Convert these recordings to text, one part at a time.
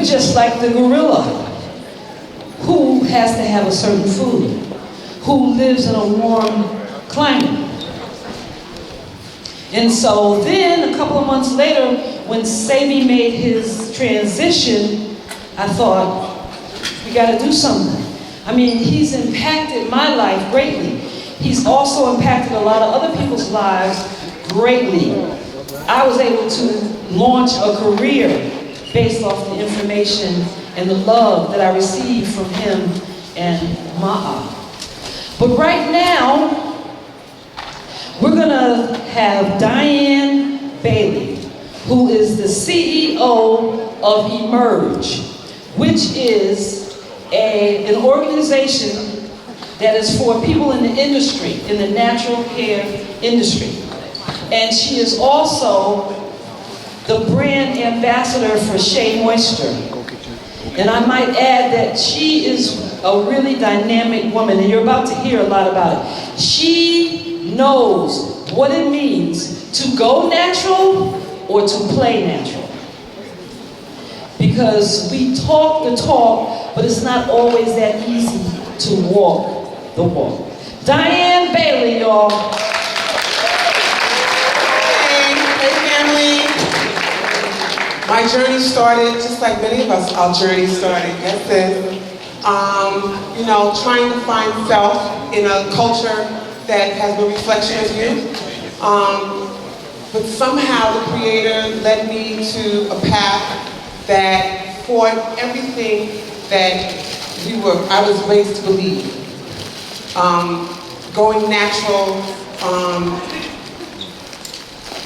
We're just like the gorilla, who has to have a certain food, who lives in a warm climate. And so then, a couple of months later, when Sabi made his transition, I thought, we gotta do something. I mean, he's impacted my life greatly. He's also impacted a lot of other people's lives greatly. I was able to launch a career based off the information and the love that I received from him and Ma'a. But right now, we're gonna have Diane Bailey, who is the CEO of Emerge, which is an organization that is for people in the industry, in the natural hair industry. And she is also the brand ambassador for Shea Moisture. And I might add that she is a really dynamic woman, and you're about to hear a lot about it. She knows what it means to go natural or to play natural. Because we talk the talk, but it's not always that easy to walk the walk. Diane Bailey, y'all. Hey family. My journey started just like many of us, our journey started. That's it. You know, trying to find self in a culture that has no reflection of you. But somehow the Creator led me to a path that fought everything that I was raised to believe. Going natural.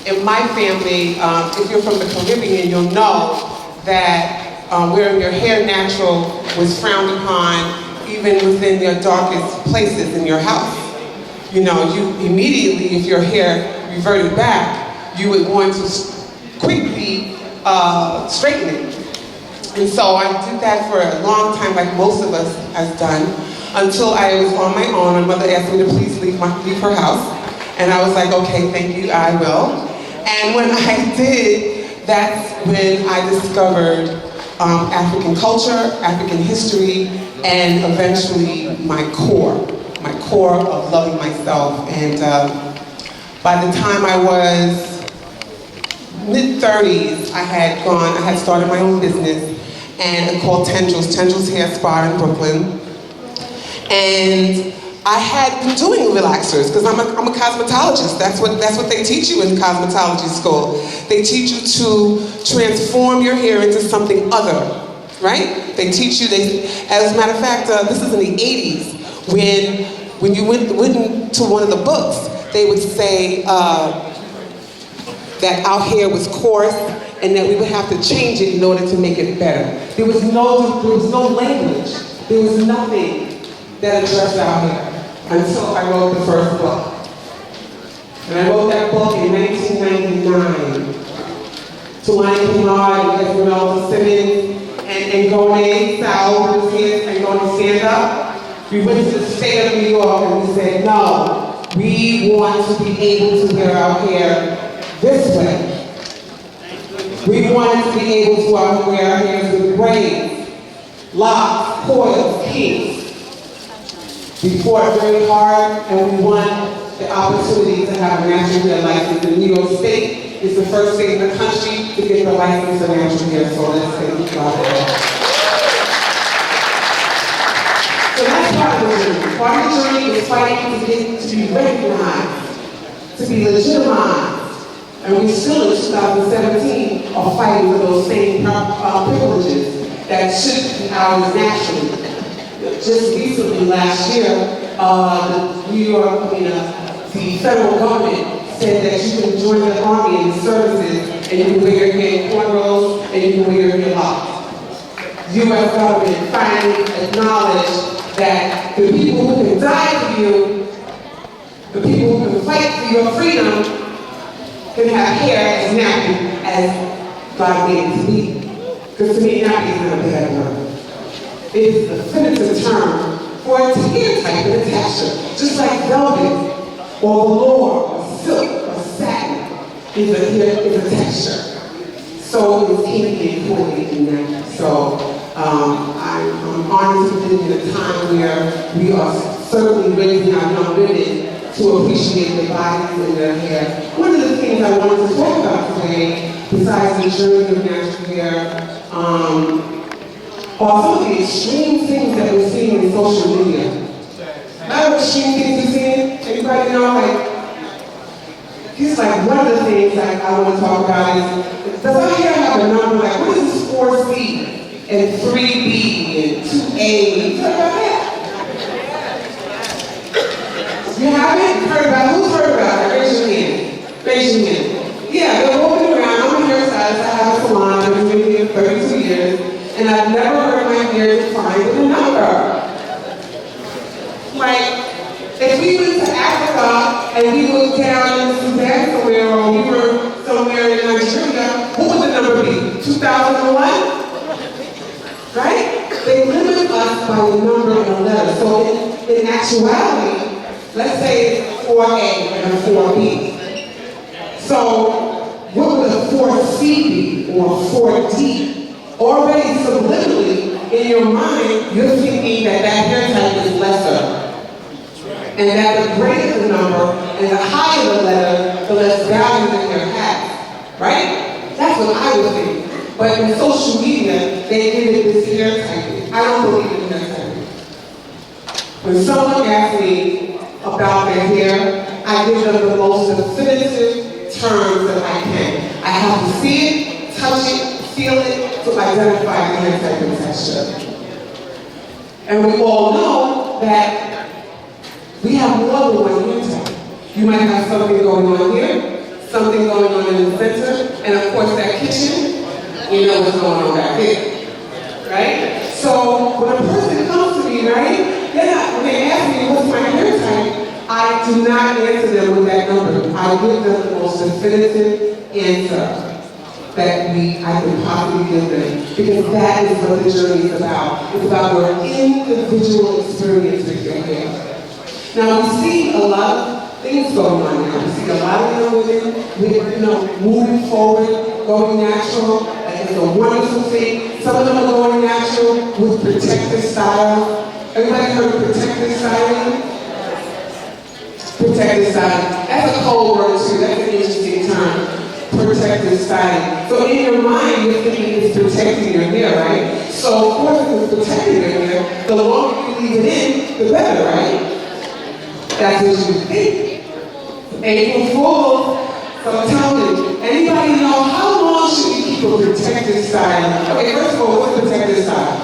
In my family, if you're from the Caribbean, you'll know that wearing your hair natural was frowned upon even within your darkest places in your house. You know, you immediately, if your hair reverted back, you would want to quickly straighten it. And so I did that for a long time, like most of us has done, until I was on my own. My mother asked me to please leave her house. And I was like, okay, thank you, I will. And when I did, that's when I discovered African culture, African history, and eventually my core of loving myself. And by the time I was mid-30s, I had started my own business and called Tendrils Hair Spa in Brooklyn. And I had been doing relaxers because I'm a cosmetologist. That's what they teach you in cosmetology school. They teach you to transform your hair into something other, right? They teach you. As a matter of fact, this is in the 80s when you went into one of the books, they would say that our hair was coarse and that we would have to change it in order to make it better. There was no language. There was nothing that addressed our hair. Until I wrote the first book. And I wrote that book in 1999. Tulani Pilar and Esmeralda Simmons and Gone Sal and Gone Stand Up. We went to the state of New York and we said, no, we want to be able to wear our hair this way. We wanted to be able to wear our hair with braids, locks, coils, kinks. We fought very hard, and we won the opportunity to have a natural hair license. In New York State is the first state in the country to get the license for natural hair, so let's say we got it. So that's part of the journey. Part of the journey is fighting to be recognized, to be legitimized. And we still in 2017 are fighting for those same privileges that should be ours naturally. Just recently, last year, the federal government said that you can join the Army in services and you can wear your hair in cornrows and you can wear your hair locked. The U.S. government finally acknowledged that the people who can die for you, the people who can fight for your freedom, can have hair as nappy as God made it to be. Because to me, nappy is not a bad word. It is the definitive term for a hair type and a texture, just like velvet or velour or silk or satin is a texture. So is kinky and coordinated in 90s. So I'm honored to live in a time where we are certainly raising our young women to appreciate their bodies and their hair. One of the things I wanted to talk about today, besides the journey of natural hair, are some of the extreme things that we're seeing in social media. Remember extreme things you're seeing? Everybody know, like, here's like one of the things like I want to talk about is, does our hair have a number? Like, what is this 4C and 3B and 2A? You heard about that? You haven't? Heard about it? Who's heard about it? Raise your hand. Raise your hand. Yeah, they're walking around. I'm a hairstylist. I have a salon. I've been here 32 years. And I've never heard my hair defined with a number. Like, if we went to Africa and we looked down in Sudan somewhere, or we were somewhere in Nigeria, what would the number be? 2001? Right? They limit us by a number and a letter. So in actuality, let's say it's 4A and a 4B. So what would a 4C be or a 4D? Already subliminally in your mind, you're thinking that that hair type is lesser. And that the greater the number and the higher the letter, the less value the hair has. Right? That's what I would think. But in social media, they give it this hair type. I don't believe in hair type. When someone asks me about their hair, I give them the most definitive terms that I can. I have to see it, touch it, feel it, to identify the hair type and texture. And we all know that we have more than one hair type. You might have something going on here, something going on in the center, and of course that kitchen, you know what's going on back there, right? So when a person comes to me, right, when they ask me what's my hair type, I do not answer them with that number. I give them the most definitive answer that I can possibly give them, because that is what the journey is about. It's about your individual experience with your hair. Now we see a lot of things going on now. We see a lot of young women, moving forward, going natural. It's a wonderful thing. Some of them are going natural with protective style. Everybody heard of protective styling? Protective styling. That's a cold word too. That's an interesting term. Protective styling. So in your mind, you're thinking it's protecting your hair, right? So of course, if it's protecting your hair, the longer you leave it in, the better, right? That's what you think. April Fool's. So tell me, anybody know how long should you keep a protective style? Okay, first of all, what's protective style?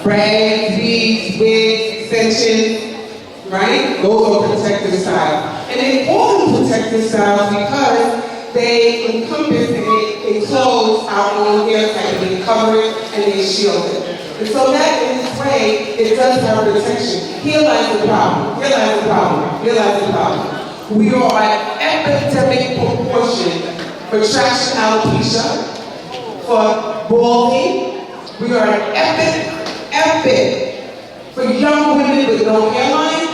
Braids, beads, wigs, extensions, right? Those are protective styles. And they call them protective styles because they encompass and they enclose our own hair type, and they cover it and they shield it. And so that in this way, it does have protection. Here lies the problem. Here lies the problem. Here lies the problem. We are at epidemic proportion for traction alopecia, for balding. We are at epic for young women with no hairline,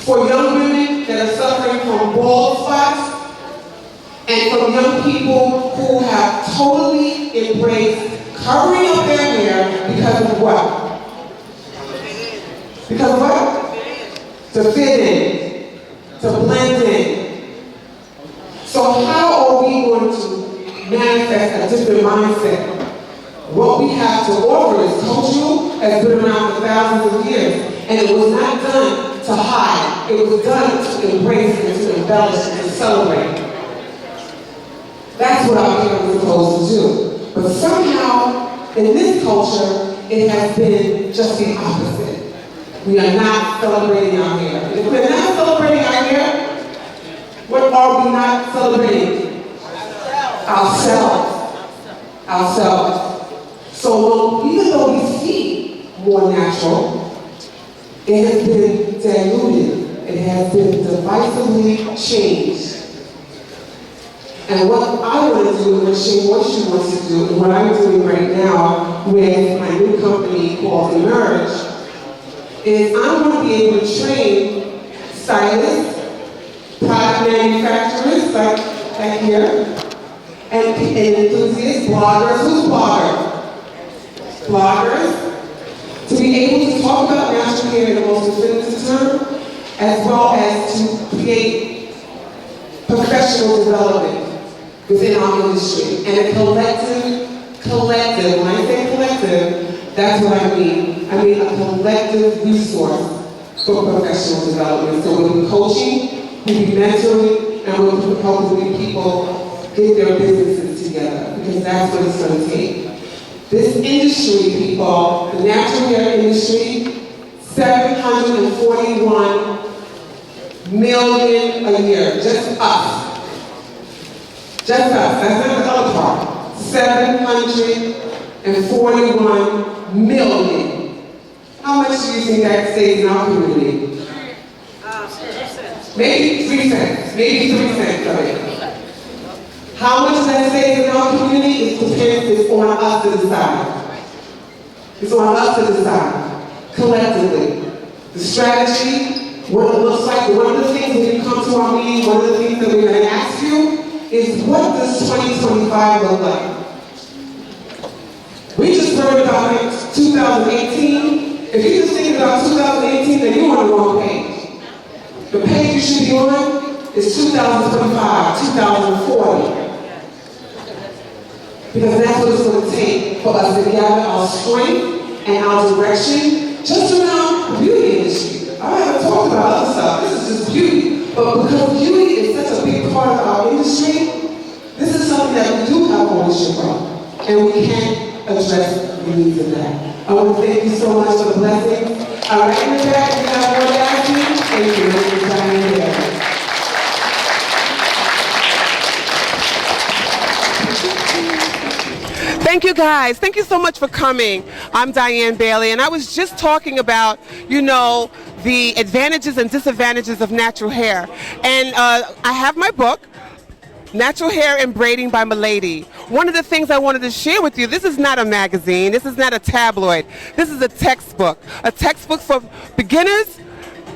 for young women that are suffering from bald spots, and from young people who have totally embraced covering up their hair because of what? Because of what? To fit in, to blend in. So how are we going to manifest a different mindset? What we have to offer is cultural, has been around for thousands of years, and it was not done to hide. It was done to embrace and to embellish and to celebrate. That's what our hair was supposed to do. But somehow, in this culture, it has been just the opposite. We are not celebrating our hair. If we're not celebrating our hair, what are we not celebrating? Ourselves. Ourselves. So even though we see more natural, it has been diluted. It has been divisively changed. And what I want to do, what she wants to do, and what I'm doing right now with my new company called Emerge, is I'm going to be able to train stylists, product manufacturers, like here, and enthusiasts, bloggers. Who's bloggers? Bloggers. To be able to talk about natural hair in the most definitive term, as well as to create professional development within our industry. And a collective, when I say collective, that's what I mean. I mean a collective resource for professional development. So we'll be coaching, we'll be mentoring, and we'll be helping people get their businesses together, because that's what it's going to take. This industry, people, the natural hair industry, 741 million a year, just us. Just us, that's not the other part. 741 million. How much do you think that stays in our community? Maybe 3 cents, maybe 3 cents of it. How much that stays in our community is depends, it's on us to decide. It's on us to decide, collectively. The strategy, what it looks like, one of the things when you come to our meeting, one of the things that we're going to ask you is, what does 2025 look like? We just heard about it, 2018. If you just think about 2018, then you're on the wrong page. The page you should be on is 2025, 2040. Because that's what it's going to take for us to gather our strength and our direction just around the beauty industry. I haven't talked about other stuff. This is just beauty. But because beauty is such a big part of our industry, this is something that we do have ownership of. And we can address the needs of that. I want to thank you so much for the blessings. All right, in the back, we have more to ask you. Thank you. Thank you, Diane. Thank you guys. Thank you so much for coming. I'm Diane Bailey, and I was just talking about, the advantages and disadvantages of natural hair. And I have my book, Natural Hair and Braiding by Milady. One of the things I wanted to share with you, this is not a magazine, this is not a tabloid, this is a textbook for beginners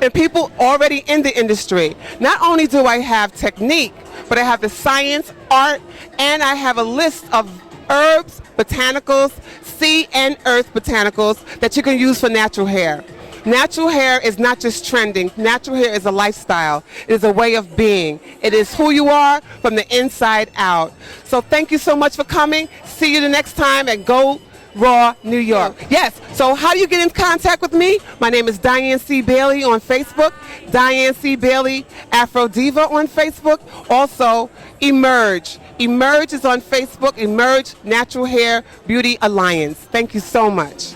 and people already in the industry. Not only do I have technique, but I have the science, art, and I have a list of herbs, botanicals, sea and earth botanicals that you can use for natural hair. Natural hair is not just trending. Natural hair is a lifestyle. It is a way of being. It is who you are from the inside out. So thank you so much for coming. See you the next time at Go Raw, New York. Yes, so how do you get in contact with me? My name is Diane C. Bailey on Facebook, Diane C. Bailey Afro Diva on Facebook, also Emerge. Emerge is on Facebook, Emerge Natural Hair Beauty Alliance. Thank you so much.